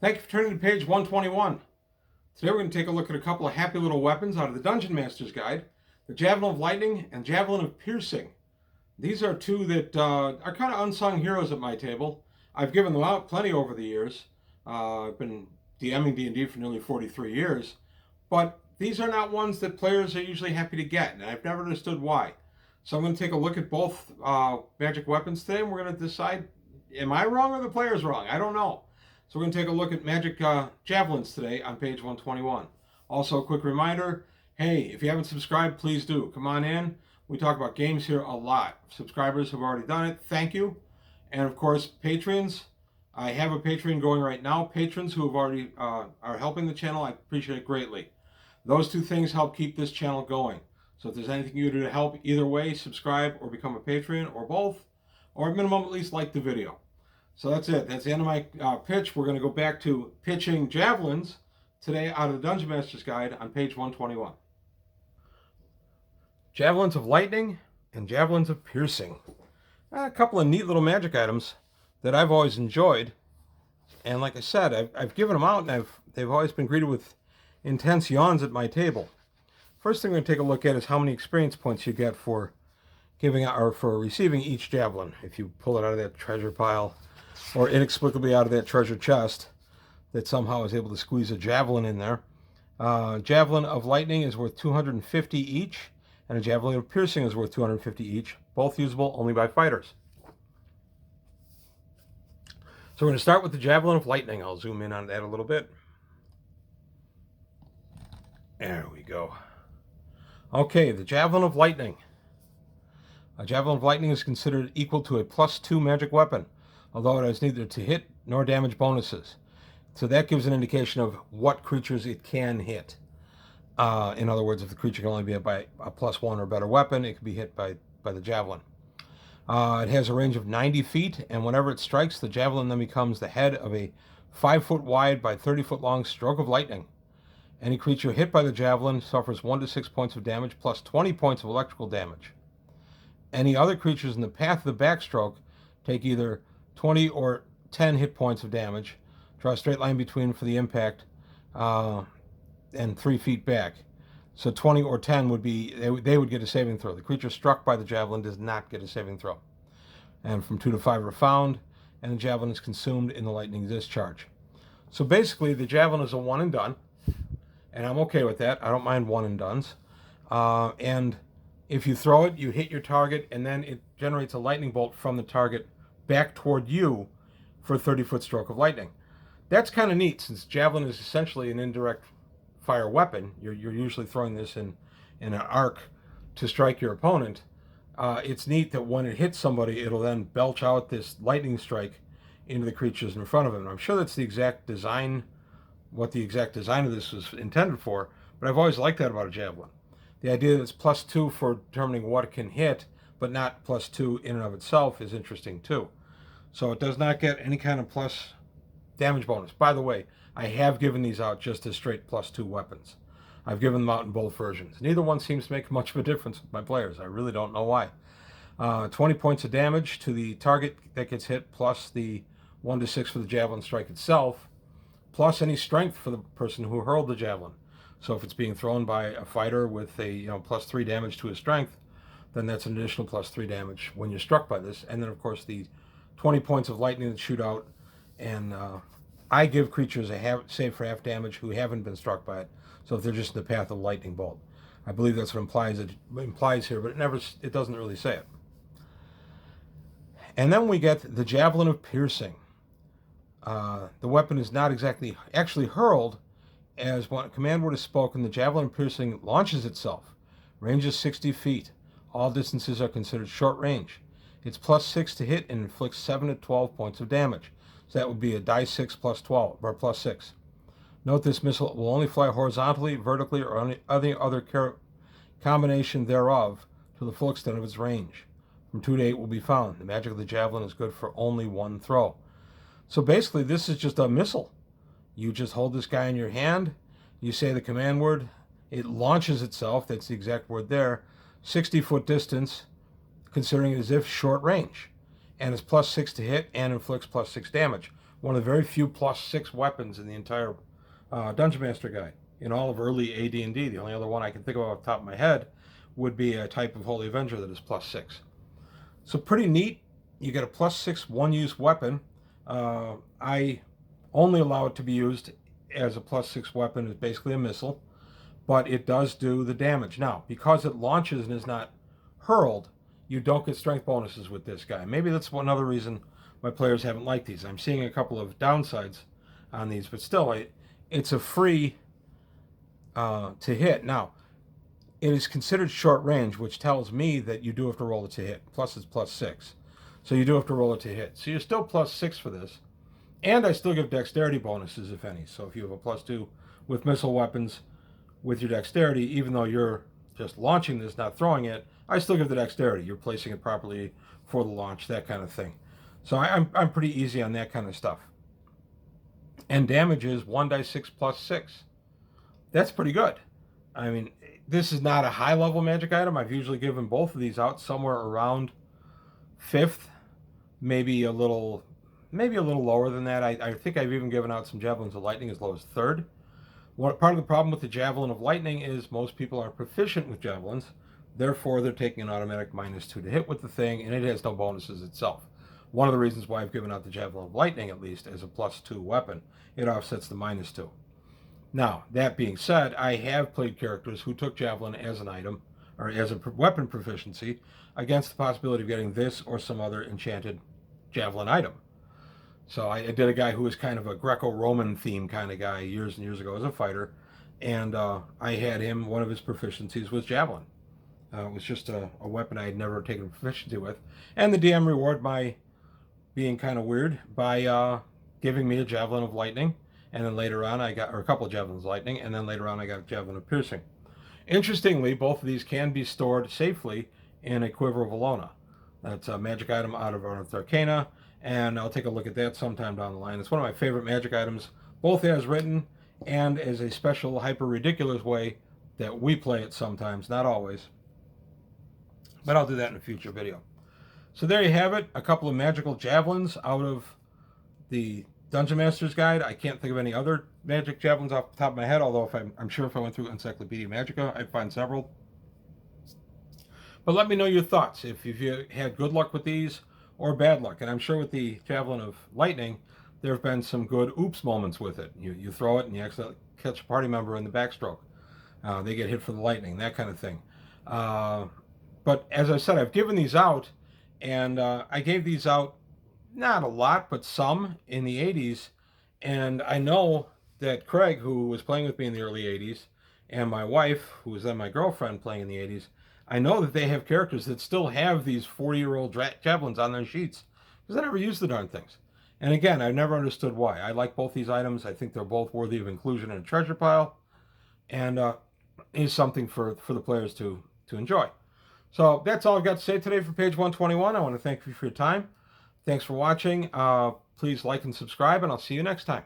Thank you for turning to page 121. Today we're going to take a look at a couple of happy little weapons out of the Dungeon Master's Guide, the Javelin of Lightning and Javelin of Piercing. These are two that are kind of unsung heroes at my table. I've given them out plenty over the years. I've been DMing D&D for nearly 43 years, but these are not ones that players are usually happy to get, and I've never understood why. So I'm going to take a look at both magic weapons today, and we're going to decide, am I wrong or the player's wrong? I don't know. So we're going to take a look at magic javelins today on page 121. Also, a quick reminder, hey, if you haven't subscribed, please do. Come on in. We talk about games here a lot. Subscribers have already done it. Thank you. And of course, patrons. I have a Patreon going right now. Patrons who have already are helping the channel, I appreciate it greatly. Those two things help keep this channel going. So if there's anything you do to help, either way, subscribe or become a patron, or both, or at minimum at least like the video. So that's it. That's the end of my pitch. We're going to go back to pitching javelins today out of the Dungeon Master's Guide on page 121. Javelins of Lightning and Javelins of Piercing. A couple of neat little magic items that I've always enjoyed. And like I said, I've given them out, and they've always been greeted with intense yawns at my table. First thing we're going to take a look at is how many experience points you get for giving out, or for receiving each javelin. If you pull it out of that treasure pile, or inexplicably out of that treasure chest that somehow is able to squeeze a javelin in there. Javelin of Lightning is worth 250 each, and a Javelin of Piercing is worth 250 each, both usable only by fighters. So we're going to start with the Javelin of Lightning. I'll zoom in on that a little bit. There we go. Okay, the Javelin of Lightning. A Javelin of Lightning is considered equal to a +2 magic weapon, although it has neither to hit nor damage bonuses. So that gives an indication of what creatures it can hit. In other words, if the creature can only be hit by a +1 or better weapon, it can be hit by the javelin. It has a range of 90 feet, and whenever it strikes, the javelin then becomes the head of a 5-foot wide by 30-foot long stroke of lightning. Any creature hit by the javelin suffers 1 to 6 points of damage plus 20 points of electrical damage. Any other creatures in the path of the backstroke take either 20 or 10 hit points of damage, draw a straight line between for the impact, and 3 feet back. So 20 or 10 would be, they would get a saving throw. The creature struck by the javelin does not get a saving throw. And from 2 to 5 are found, and the javelin is consumed in the lightning discharge. So basically, the javelin is a one and done, and I'm okay with that. I don't mind one and dones. And if you throw it, you hit your target, and then it generates a lightning bolt from the target back toward you for a 30-foot stroke of lightning. That's kind of neat, since javelin is essentially an indirect fire weapon. You're usually throwing this in an arc to strike your opponent. It's neat that when it hits somebody, it'll then belch out this lightning strike into the creatures in front of them. I'm sure that's the exact design, what the exact design of this was intended for, but I've always liked that about a javelin. The idea that it's +2 for determining what it can hit, but not +2 in and of itself, is interesting too. So it does not get any kind of plus damage bonus. By the way, I have given these out just as straight +2 weapons. I've given them out in both versions. Neither one seems to make much of a difference with my players. I really don't know why. 20 points of damage to the target that gets hit, plus the 1 to 6 for the javelin strike itself, plus any strength for the person who hurled the javelin. So if it's being thrown by a fighter with a +3 damage to his strength, then that's an additional +3 damage when you're struck by this. And then, of course, the 20 points of lightning that shoot out, and I give creatures a save for half damage who haven't been struck by it. So if they're just in the path of a lightning bolt, I believe that's what it implies here, but it doesn't really say it. And then we get the Javelin of Piercing. The weapon is not actually hurled, as when a command word is spoken. The Javelin of Piercing launches itself. Range is 60 feet. All distances are considered short range. It's +6 to hit and inflicts 7 to 12 points of damage. So that would be a die 6 plus 12, or +6. Note this missile will only fly horizontally, vertically, or any other combination thereof to the full extent of its range. From 2 to 8 will be found. The magic of the javelin is good for only one throw. So basically, this is just a missile. You just hold this guy in your hand, you say the command word, it launches itself, that's the exact word there, 60-foot distance, considering it as if short range. And it's +6 to hit and inflicts +6 damage. one of the very few +6 weapons in the entire Dungeon Master Guide. In all of early AD&D, the only other one I can think of off the top of my head would be a type of Holy Avenger that is +6. So pretty neat. You get a +6 one-use weapon. I only allow it to be used as a +6 weapon. It's basically a missile, but it does do the damage. Now, because it launches and is not hurled, you don't get strength bonuses with this guy. Maybe that's another reason my players haven't liked these. I'm seeing a couple of downsides on these, but still, it's a free to hit. Now, it is considered short range, which tells me that you do have to roll it to hit. Plus, it's +6. So you do have to roll it to hit. So you're still +6 for this. And I still give dexterity bonuses, if any. So if you have a +2 with missile weapons with your dexterity, even though you're just launching this, not throwing it, I still give the dexterity. You're placing it properly for the launch, that kind of thing. So I'm pretty easy on that kind of stuff. And damage is 1d6 +6. That's pretty good. I mean, this is not a high-level magic item. I've usually given both of these out somewhere around 5th, maybe a little lower than that. I think I've even given out some Javelins of Lightning as low as 3rd. Part of the problem with the Javelin of Lightning is most people are proficient with Javelins. Therefore, they're taking an automatic -2 to hit with the thing, and it has no bonuses itself. One of the reasons why I've given out the Javelin of Lightning, at least, as a +2 weapon. It offsets the -2. Now, that being said, I have played characters who took Javelin as an item, or as a weapon proficiency, against the possibility of getting this or some other enchanted Javelin item. So I did a guy who was kind of a Greco-Roman theme kind of guy years and years ago as a fighter, and I had him, one of his proficiencies was Javelin. It was just a weapon I had never taken a proficiency with. And the DM rewarded my being kind of weird by giving me a Javelin of Lightning, and then later on I got, or a couple of Javelins of Lightning, and then later on I got a Javelin of Piercing. Interestingly, both of these can be stored safely in a Quiver of Alona. That's a magic item out of Unearthed Arcana, and I'll take a look at that sometime down the line. It's one of my favorite magic items, both as written and as a special hyper-ridiculous way that we play it sometimes, not always. But I'll do that in a future video. So there you have it, a couple of magical javelins out of the Dungeon Master's Guide. I can't think of any other magic javelins off the top of my head, although I'm sure if I went through Encyclopedia Magica, I'd find several. But let me know your thoughts, if you had good luck with these or bad luck. And I'm sure with the Javelin of Lightning, there have been some good oops moments with it. You throw it and you accidentally catch a party member in the backstroke. They get hit for the lightning, that kind of thing. But as I said, I've given these out, and I gave these out not a lot, but some in the 80s. And I know that Craig, who was playing with me in the early 80s, and my wife, who was then my girlfriend playing in the 80s, I know that they have characters that still have these 40-year-old javelins on their sheets, because I never used the darn things. And again, I never understood why. I like both these items. I think they're both worthy of inclusion in a treasure pile, and is something for the players to enjoy. So that's all I've got to say today for page 121. I want to thank you for your time. Thanks for watching. Please like and subscribe, and I'll see you next time.